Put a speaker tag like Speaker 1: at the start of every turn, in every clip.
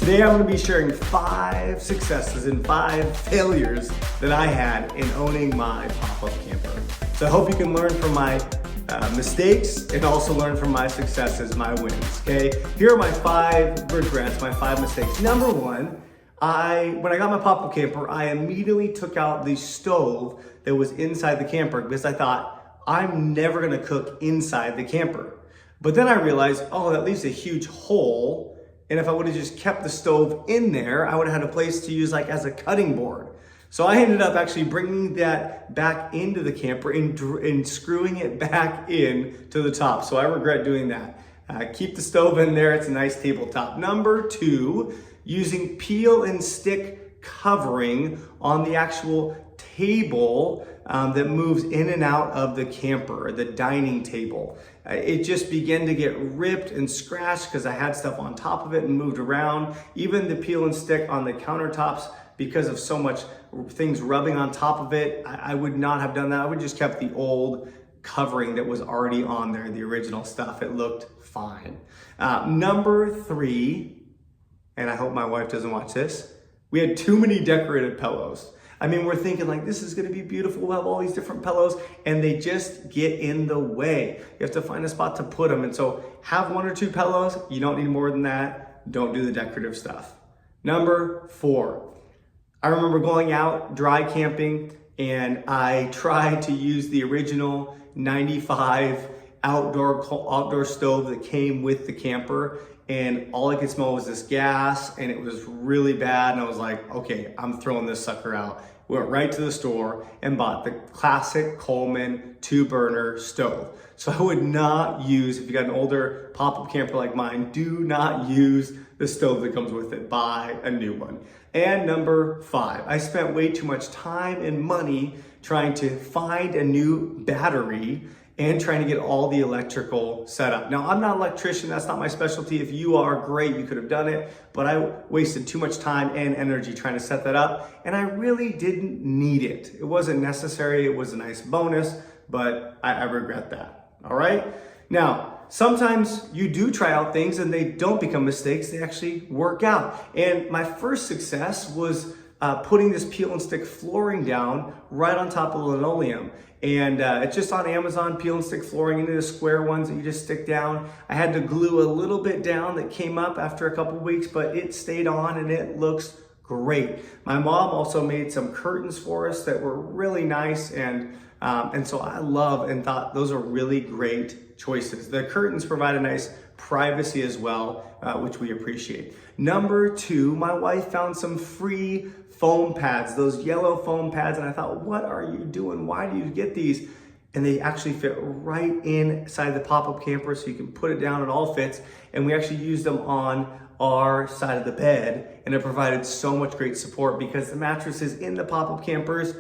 Speaker 1: Today I'm going to be sharing 5 successes and 5 failures that I had in owning my pop-up camper. So I hope you can learn from my mistakes and also learn from my successes, my wins, okay? Here are my 5 regrets, my 5 mistakes. Number 1, when I got my pop-up camper, I immediately took out the stove that was inside the camper because I thought, I'm never gonna cook inside the camper. But then I realized, oh, that leaves a huge hole. And if I would have just kept the stove in there, I would have had a place to use like as a cutting board. So I ended up actually bringing that back into the camper and screwing it back in to the top. So I regret doing that. Keep the stove in there, it's a nice tabletop. Number 2, using peel and stick covering on the actual table that moves in and out of the camper, the dining table. It just began to get ripped and scratched because I had stuff on top of it and moved around. Even the peel and stick on the countertops, because of so much things rubbing on top of it, I would not have done that. I would just kept the old covering that was already on there, the original stuff. It looked fine. Number 3, and I hope my wife doesn't watch this, we had too many decorated pillows. I mean, we're thinking like, this is gonna be beautiful, we'll have all these different pillows, and they just get in the way. You have to find a spot to put them. And so have 1 or 2 pillows, you don't need more than that. Don't do the decorative stuff. Number 4, I remember going out dry camping and I tried to use the original 95 outdoor stove that came with the camper, and all I could smell was this gas and it was really bad. And I was like, okay, I'm throwing this sucker out. Went right to the store and bought the classic Coleman 2-burner stove. So I would not use, if you got an older pop-up camper like mine, do not use the stove that comes with it. Buy a new one. And number 5, I spent way too much time and money trying to find a new battery and trying to get all the electrical set up. Now, I'm not an electrician, that's not my specialty. If you are, great, you could have done it, but I wasted too much time and energy trying to set that up, and I really didn't need it. It wasn't necessary, it was a nice bonus, but I regret that, all right? Now, sometimes you do try out things and they don't become mistakes, they actually work out. And my first success was putting this peel and stick flooring down right on top of the linoleum. And it's just on Amazon, peel and stick flooring into the square ones that you just stick down. I had to glue a little bit down that came up after a couple weeks, but it stayed on and it looks great. My mom also made some curtains for us that were really nice, and so I love and thought those are really great choices. The curtains provide a nice privacy as well, which we appreciate. Number 2, my wife found some free foam pads, those yellow foam pads, and I thought, what are you doing? Why do you get these? And they actually fit right inside the pop-up camper, so you can put it down, it all fits. And we actually used them on our side of the bed, and it provided so much great support because the mattresses in the pop-up campers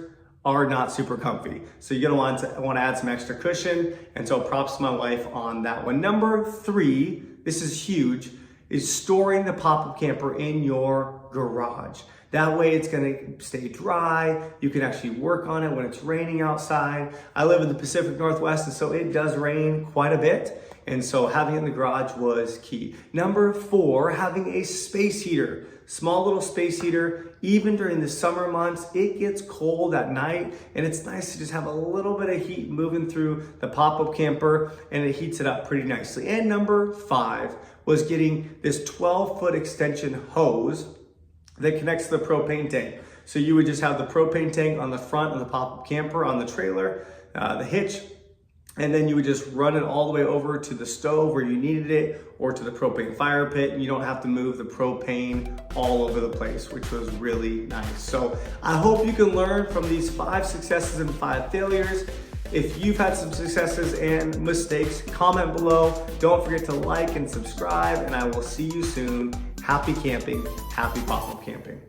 Speaker 1: are not super comfy. So you're gonna want to add some extra cushion, and so props to my wife on that one. Number 3, this is huge, is storing the pop-up camper in your garage. That way it's gonna stay dry. You can actually work on it when it's raining outside. I live in the Pacific Northwest, and so it does rain quite a bit. And so having it in the garage was key. Number 4, having a space heater. Small little space heater. Even during the summer months, it gets cold at night, and it's nice to just have a little bit of heat moving through the pop-up camper, and it heats it up pretty nicely. And number 5 was getting this 12-foot extension hose that connects to the propane tank. So you would just have the propane tank on the front of the pop-up camper on the trailer, the hitch, and then you would just run it all the way over to the stove where you needed it, or to the propane fire pit, and you don't have to move the propane all over the place, which was really nice. So I hope you can learn from these 5 successes and 5 failures. If you've had some successes and mistakes, comment below. Don't forget to like and subscribe, and I will see you soon. Happy camping, happy pop-up camping.